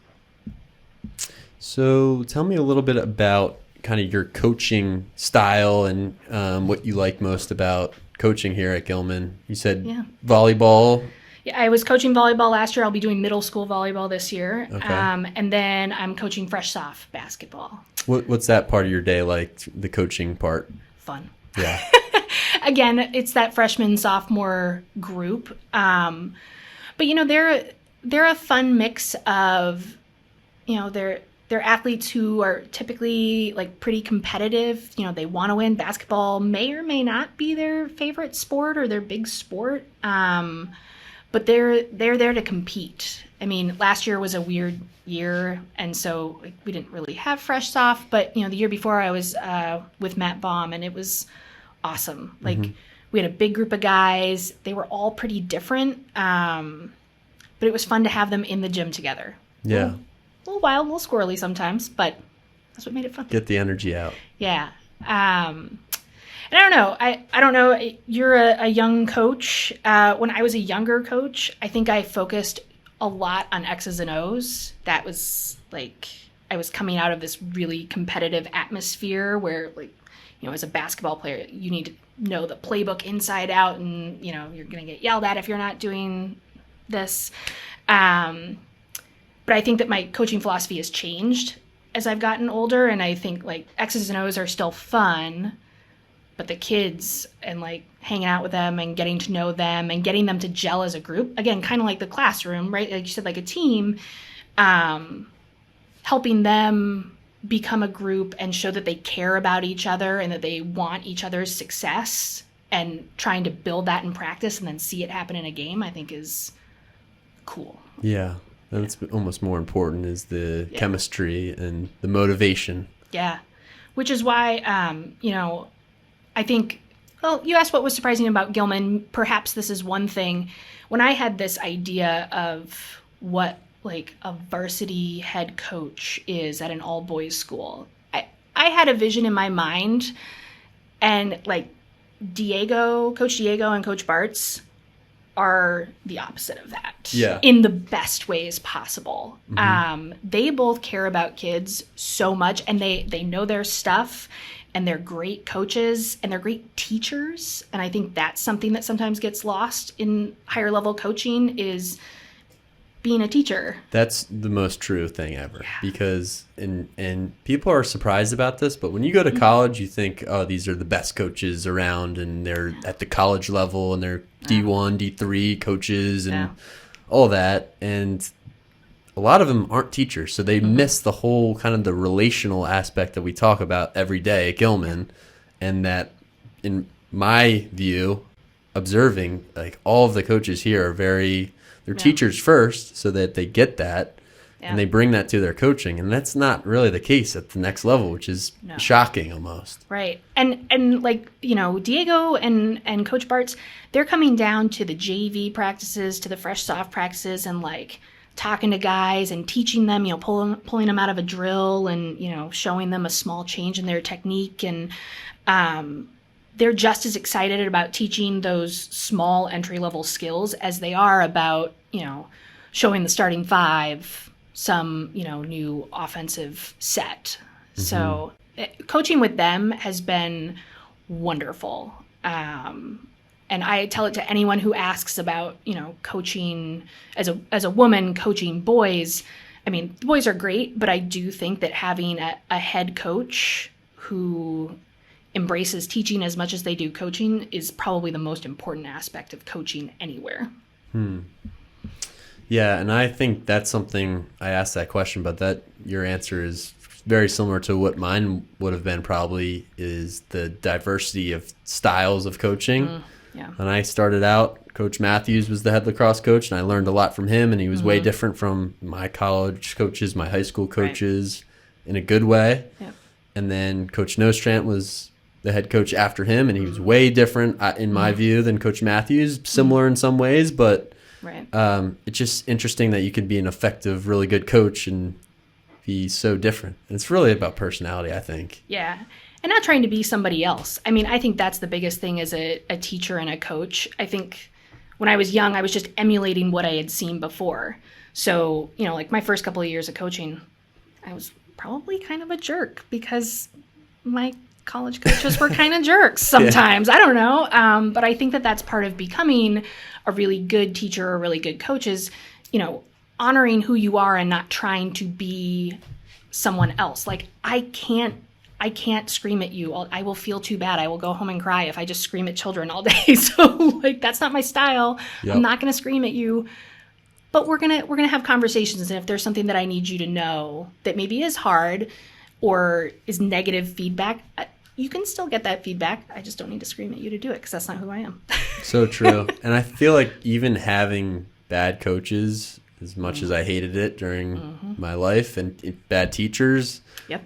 So tell me a little bit about kind of your coaching style and what you like most about coaching here at Gilman. You said volleyball. Yeah, I was coaching volleyball last year. I'll be doing middle school volleyball this year. Okay. And then I'm coaching fresh soft basketball. What's that part of your day like, the coaching part? Fun. Yeah. Again, it's that freshman, sophomore group. But, they're a fun mix of, they're athletes who are typically like pretty competitive. They want to win. Basketball may or may not be their favorite sport or their big sport. But they're there to compete. I mean, last year was a weird year, and so we didn't really have fresh soft. But the year before, I was with Matt Baum, and it was awesome. Like we had a big group of guys. They were all pretty different, but it was fun to have them in the gym together. Yeah, a little wild, a little squirrely sometimes, but that's what made it fun. Get the energy out. Yeah. And I don't know. I don't know. You're a young coach. When I was a younger coach, I think I focused a lot on X's and O's. That was like I was coming out of this really competitive atmosphere where, as a basketball player, you need to know the playbook inside out, and you're going to get yelled at if you're not doing this. But I think that my coaching philosophy has changed as I've gotten older, and I think X's and O's are still fun. But the kids and hanging out with them and getting to know them and getting them to gel as a group, again, kind of like the classroom, right? Like you said, like a team, helping them become a group and show that they care about each other and that they want each other's success, and trying to build that in practice and then see it happen in a game, I think is cool. Yeah. That's almost more important, is the chemistry and the motivation. Yeah. Which is why, I think, you asked what was surprising about Gilman. Perhaps this is one thing. When I had this idea of what a varsity head coach is at an all-boys school, I had a vision in my mind, and Coach Diego and Coach Bartz are the opposite of that. Yeah. In the best ways possible. They both care about kids so much, and they know their stuff. And they're great coaches, and they're great teachers. And I think that's something that sometimes gets lost in higher level coaching, is being a teacher. That's the most true thing ever. Yeah. Because, and people are surprised about this, but when you go to college, you think, oh, these are the best coaches around, and they're at the college level, and they're D1, D3 coaches, and all that. And a lot of them aren't teachers, so they miss the whole kind of the relational aspect that we talk about every day at Gilman. And that, in my view, observing, all of the coaches here are they're teachers first, so that they get that, and they bring that to their coaching. And that's not really the case at the next level, which is shocking almost. Right. And Diego and Coach Bartz, they're coming down to the JV practices, to the fresh soft practices, and talking to guys and teaching them, pulling them out of a drill and, showing them a small change in their technique. And they're just as excited about teaching those small entry-level skills as they are about, showing the starting five some, new offensive set. So coaching with them has been wonderful. And I tell it to anyone who asks about, coaching as a woman coaching boys. I mean, the boys are great, but I do think that having a head coach who embraces teaching as much as they do coaching is probably the most important aspect of coaching anywhere. Yeah, and I think that's something, I asked that question, but that your answer is very similar to what mine would have been probably, is the diversity of styles of coaching. Yeah. When I started out, Coach Matthews was the head lacrosse coach, and I learned a lot from him, and he was way different from my college coaches, my high school coaches, in a good way. Yep. And then Coach Nostrand was the head coach after him, and he was way different, in my view, than Coach Matthews, similar in some ways, but it's just interesting that you could be an effective, really good coach and be so different. And it's really about personality, I think. Yeah. And not trying to be somebody else. I mean, I think that's the biggest thing as a teacher and a coach. I think when I was young, I was just emulating what I had seen before. So, my first couple of years of coaching, I was probably kind of a jerk because my college coaches were kind of jerks sometimes. I don't know. But I think that that's part of becoming a really good teacher or a really good coach is, honoring who you are and not trying to be someone else. Like, I can't scream at you. I will feel too bad. I will go home and cry if I just scream at children all day. So like, that's not my style. Yep. I'm not going to scream at you, but we're going to have conversations. And if there's something that I need you to know that maybe is hard or is negative feedback, you can still get that feedback. I just don't need to scream at you to do it because that's not who I am. So true. And I feel like even having bad coaches, as much as I hated it during my life, and bad teachers,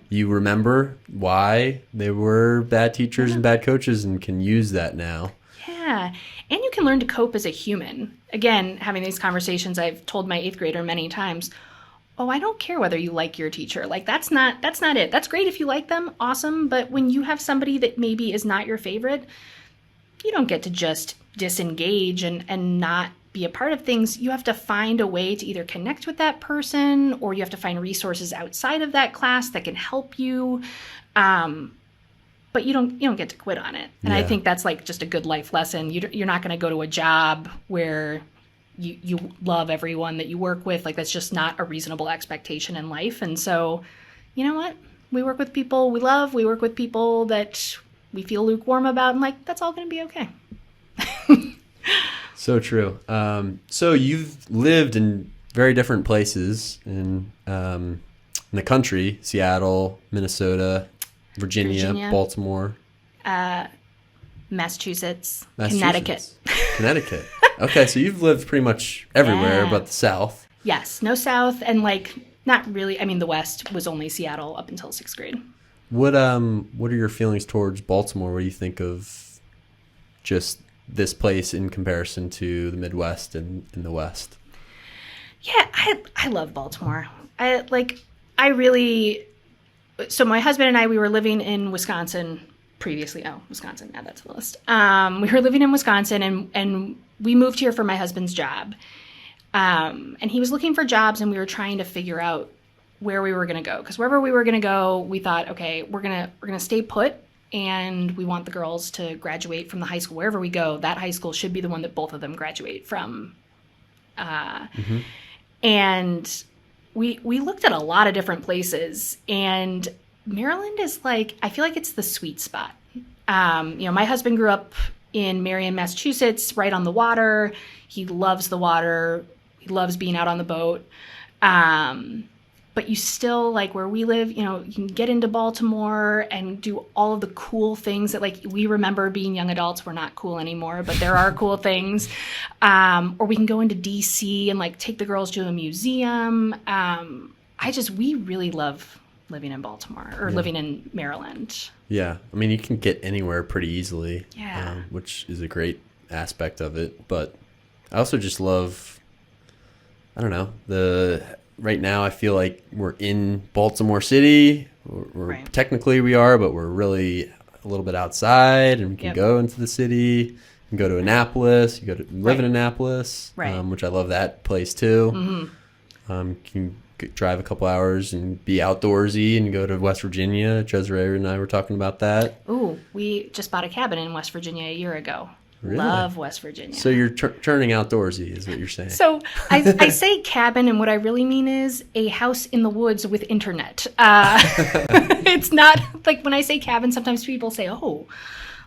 you remember why they were bad teachers and bad coaches and can use that now. Yeah. And you can learn to cope as a human. Again, having these conversations, I've told my 8th grader many times, oh, I don't care whether you like your teacher. Like, that's not it. That's great if you like them. Awesome. But when you have somebody that maybe is not your favorite, you don't get to just disengage and not be a part of things. You have to find a way to either connect with that person, or you have to find resources outside of that class that can help you. But you don't get to quit on it. And I think that's like just a good life lesson. You're not going to go to a job where you love everyone that you work with. Like, that's just not a reasonable expectation in life. And so, you know what? We work with people we love. We work with people that we feel lukewarm about, and like, that's all going to be okay. So true. So you've lived in very different places in the country: Seattle, Minnesota, Virginia. Baltimore, Massachusetts, Connecticut. Okay, so you've lived pretty much everywhere but the South. Yes, no South, and like not really. I mean, the West was only Seattle up until 6th grade. What are your feelings towards Baltimore? What do you think of just this place in comparison to the Midwest and the West? Yeah, I love Baltimore. So my husband and I, we were living in Wisconsin previously. Oh, Wisconsin, add that to the list. We were living in Wisconsin, and we moved here for my husband's job. And he was looking for jobs, and we were trying to figure out where we were going to go. Because wherever we were going to go, we thought, okay, we're gonna stay put, and we want the girls to graduate from the high school. Wherever we go, that high school should be the one that both of them graduate from. And we looked at a lot of different places, and Maryland is like, I feel like it's the sweet spot. My husband grew up in Marion, Massachusetts, right on the water. He loves the water. He loves being out on the boat. But you still, like where we live, you can get into Baltimore and do all of the cool things that, like, we remember being young adults. We're not cool anymore, but there are cool things. Or we can go into DC and like take the girls to a museum. We really love living in Baltimore or living in Maryland. Yeah. I mean, you can get anywhere pretty easily, yeah. Which is a great aspect of it. But I also just love, I don't know, right now I feel like we're in Baltimore City. Right. Technically we are, but we're really a little bit outside, and we can go into the city. You can go to Annapolis. You live in Annapolis, which I love that place too. Mm-hmm. Can drive a couple hours and be outdoorsy and go to West Virginia. Cesare and I were talking about that. Ooh, we just bought a cabin in West Virginia a year ago. Really? Love West Virginia. So you're turning outdoorsy is what you're saying. So I say cabin, and what I really mean is a house in the woods with internet. It's not like when I say cabin, sometimes people say, oh,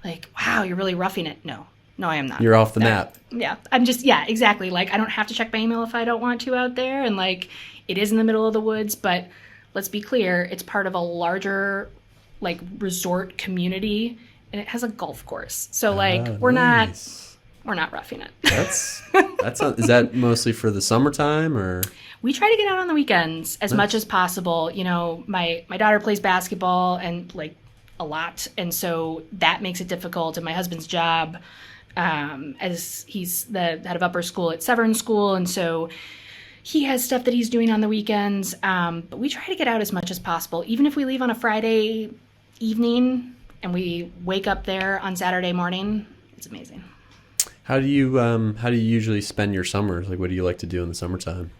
like, wow, you're really roughing it. No, I am not. You're off the map. Yeah, I'm just, exactly. Like, I don't have to check my email if I don't want to out there. And like, it is in the middle of the woods, but let's be clear, it's part of a larger like resort community. And it has a golf course. So like we're not roughing it. That's not, is that mostly for the summertime, or? We try to get out on the weekends as much as possible. My daughter plays basketball and like a lot, and so that makes it difficult. And my husband's job, as he's the head of upper school at Severn School, and so he has stuff that he's doing on the weekends. But we try to get out as much as possible, even if we leave on a Friday evening and we wake up there on Saturday morning. It's amazing. How do you usually spend your summers? Like, what do you like to do in the summertime?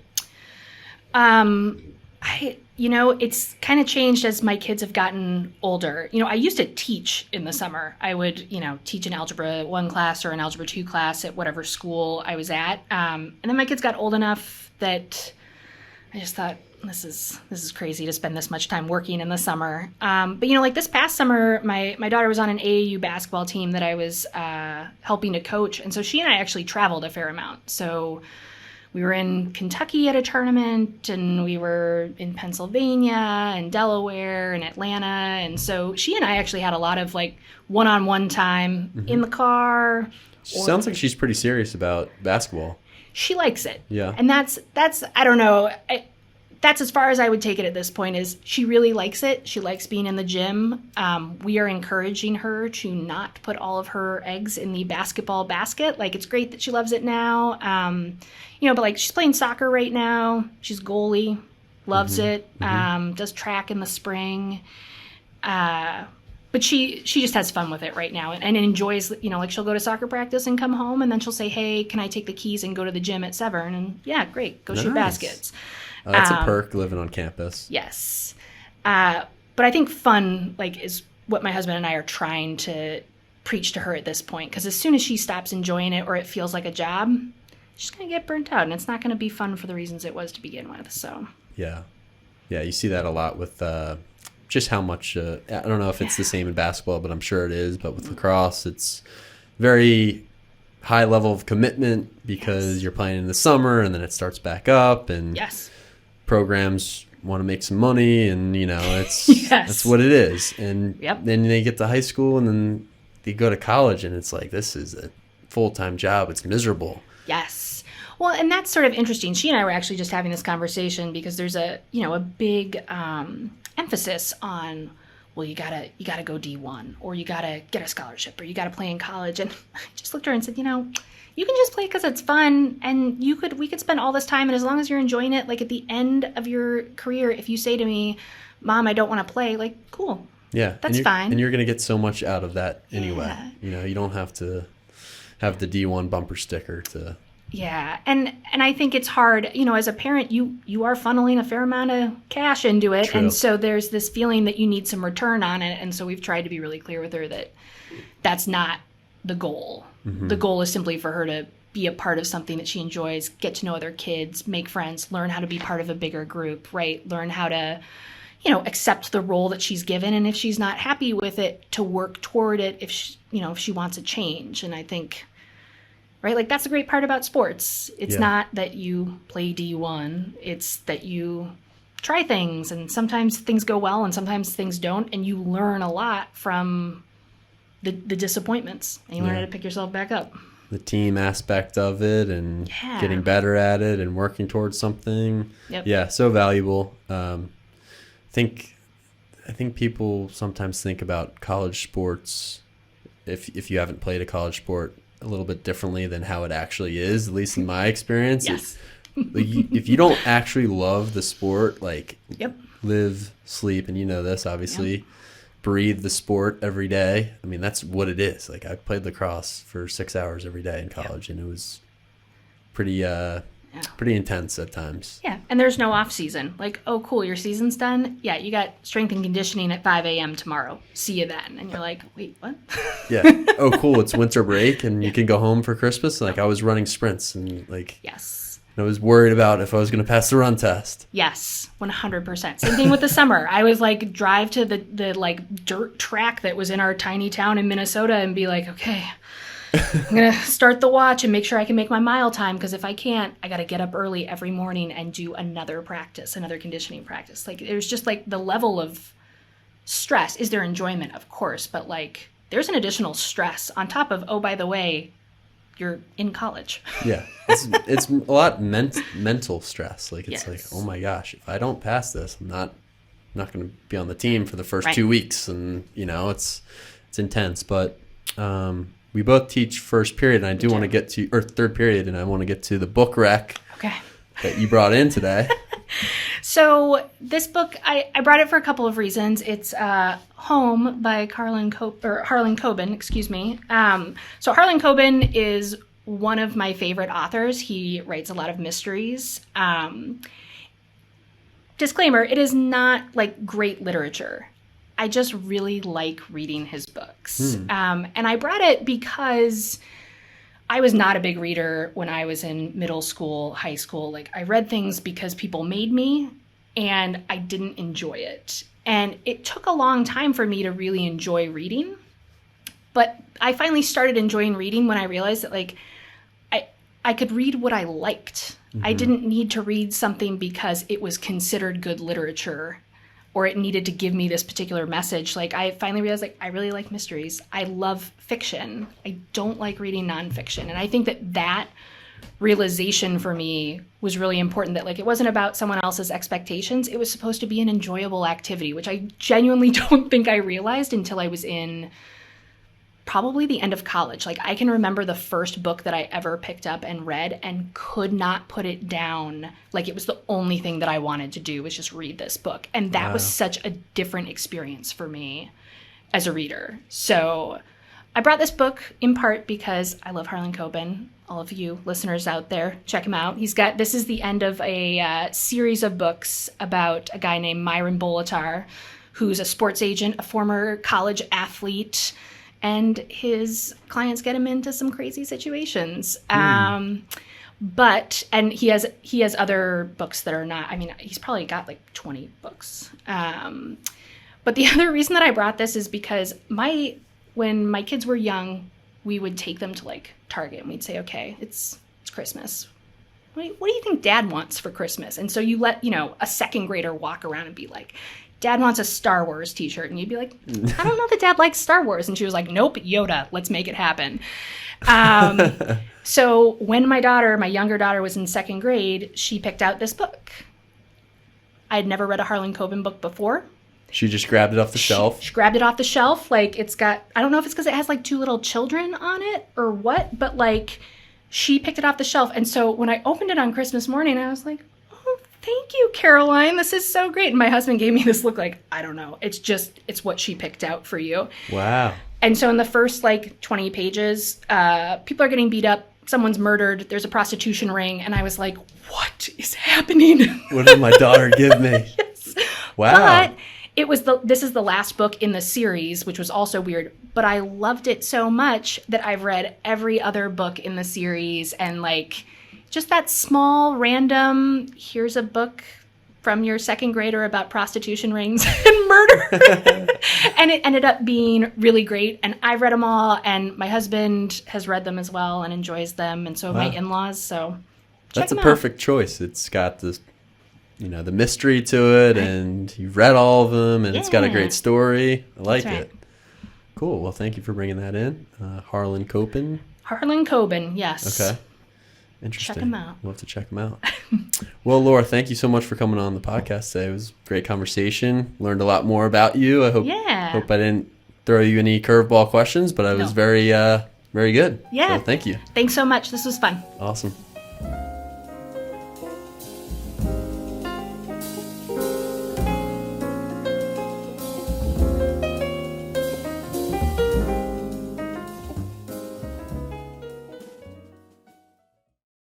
I It's kind of changed as my kids have gotten older. I used to teach in the summer. I would, teach an Algebra 1 class or an Algebra 2 class at whatever school I was at. And then my kids got old enough that I just thought, this is crazy to spend this much time working in the summer. But, like this past summer, my daughter was on an AAU basketball team that I was helping to coach. And so she and I actually traveled a fair amount. So we were in Kentucky at a tournament, and we were in Pennsylvania and Delaware and Atlanta. And so she and I actually had a lot of like one-on-one time in the car. Sounds like she's pretty serious about basketball. She likes it. Yeah. And that's I don't know. That's as far as I would take it at this point, is she really likes it. She likes being in the gym. We are encouraging her to not put all of her eggs in the basketball basket. Like, it's great that she loves it now. But like, she's playing soccer right now. She's goalie, loves it, does track in the spring. But she just has fun with it right now and enjoys, like she'll go to soccer practice and come home, and then she'll say, hey, can I take the keys and go to the gym at Severn? And yeah, great, go shoot baskets. Oh, that's a perk living on campus. Yes. But I think fun, is what my husband and I are trying to preach to her at this point. Because as soon as she stops enjoying it or it feels like a job, she's going to get burnt out. And it's not going to be fun for the reasons it was to begin with. So. Yeah. Yeah, you see that a lot with just how much, I don't know if it's the same in basketball, but I'm sure it is. But with lacrosse, it's very high level of commitment because you're playing in the summer and then it starts back up. And programs want to make some money, and it's that's what it is. And then they get to high school, and then they go to college, and it's like, this is a full-time job. It's miserable. Yes. Well, and that's sort of interesting. She and I were actually just having this conversation because there's a big emphasis on, well, you gotta go D1, or you gotta get a scholarship, or you gotta play in college. And I just looked at her and said, you can just play because it's fun, and we could spend all this time, and as long as you're enjoying it, like at the end of your career, if you say to me, Mom, I don't want to play, like, cool. Yeah. That's fine. And you're going to get so much out of that anyway. Yeah. You don't have to have the D1 bumper sticker to... Yeah. And I think it's hard, as a parent, you are funneling a fair amount of cash into it. True. And so there's this feeling that you need some return on it. And so we've tried to be really clear with her that that's not the goal. Mm-hmm. The goal is simply for her to be a part of something that she enjoys, get to know other kids, make friends, learn how to be part of a bigger group, right? Learn how to, accept the role that she's given. And if she's not happy with it, to work toward it if she wants a change. And I think, right, like, that's the great part about sports. It's not that you play D1. It's that you try things, and sometimes things go well and sometimes things don't. And you learn a lot from the disappointments, and you learn how to pick yourself back up. The team aspect of it, and getting better at it, and working towards something. Yep. Yeah, so valuable. I think people sometimes think about college sports, if you haven't played a college sport, a little bit differently than how it actually is, at least in my experience. Yes. If you don't actually love the sport, live, sleep, and this, obviously, breathe the sport every day. I mean, that's what it is. Like, I played lacrosse for 6 hours every day in college, and it was pretty intense at times. Yeah, and there's no off season. Like, oh, cool, your season's done? Yeah, you got strength and conditioning at 5 a.m. tomorrow. See you then. And you're like, wait, what? Yeah. Oh, cool, it's winter break, and you can go home for Christmas. Like, I was running sprints, and I was worried about if I was going to pass the run test. Yes, 100%. Same thing with the summer. I was like, drive to the dirt track that was in our tiny town in Minnesota and be like, okay, I'm going to start the watch and make sure I can make my mile time, because if I can't, I got to get up early every morning and do another conditioning practice. Like, there's just like the level of stress. Is there enjoyment? Of course. But like, there's an additional stress on top of, oh, by the way, you're in college. Yeah. It's a lot mental stress. Like, it's like, oh my gosh, if I don't pass this, I'm not going to be on the team for the first 2 weeks. And, it's intense. But we both teach first period, and I do want to get to, or third period, and I want to get to the book rec that you brought in today. So this book, I brought it for a couple of reasons. It's Home by Harlan Coben, excuse me. So Harlan Coben is one of my favorite authors. He writes a lot of mysteries. disclaimer, it is not like great literature. I just really like reading his books. And I brought it because I was not a big reader when I was in middle school, high school. Like, I read things because people made me, and I didn't enjoy it. And it took a long time for me to really enjoy reading. But I finally started enjoying reading when I realized that, like, I could read what I liked. I didn't need to read something because it was considered good literature or it needed to give me this particular message. Like, I finally realized, like, I really like mysteries. I love fiction. I don't like reading nonfiction. And I think that realization for me was really important, that, like, it wasn't about someone else's expectations. It was supposed to be an enjoyable activity, which I genuinely don't think I realized until I was in probably the end of college. Like, I can remember the first book that I ever picked up and read and could not put it down. Like, it was the only thing that I wanted to do was just read this book. And that was such a different experience for me as a reader. So I brought this book in part because I love Harlan Coben. All of you listeners out there, check him out. This is the end of a series of books about a guy named Myron Bolitar, who's a sports agent, a former college athlete, and his clients get him into some crazy situations. But he has other books that are not, I mean, he's probably got like 20 books. But the other reason that I brought this is because when my kids were young, we would take them to like Target and we'd say, okay, it's Christmas. What do you think Dad wants for Christmas? And so you let, a second grader walk around and be like, Dad wants a Star Wars t-shirt. And you'd be like, I don't know that Dad likes Star Wars. And she was like, nope, Yoda, let's make it happen. So when my younger daughter was in second grade, she picked out this book. I had never read a Harlan Coben book before. She just grabbed it off the shelf? She grabbed it off the shelf. Like, it's got, I don't know if it's because it has like two little children on it or what, but like she picked it off the shelf. And so when I opened it on Christmas morning, I was like, thank you, Caroline. This is so great. And my husband gave me this look like, I don't know. It's what she picked out for you. Wow. And so in the first like 20 pages, people are getting beat up. Someone's murdered. There's a prostitution ring. And I was like, what is happening? What did my daughter give me? Yes. Wow. But this is the last book in the series, which was also weird. But I loved it so much that I've read every other book in the series, and like, just that small, random, here's a book from your second grader about prostitution rings and murder. And it ended up being really great. And I've read them all, and my husband has read them as well and enjoys them. And so have my in-laws. So that's a perfect choice. It's got this, the mystery to it, and you've read all of them, and it's got a great story. I like it. Cool. Well, thank you for bringing that in. Harlan Coben. Harlan Coben, yes. Okay. Interesting. Check him out. We'll have to check him out. Well, Laura, thank you so much for coming on the podcast today. It was a great conversation. Learned a lot more about you. I hope I didn't throw you any curveball questions, but I was very good. Yeah. So thank you. Thanks so much. This was fun. Awesome.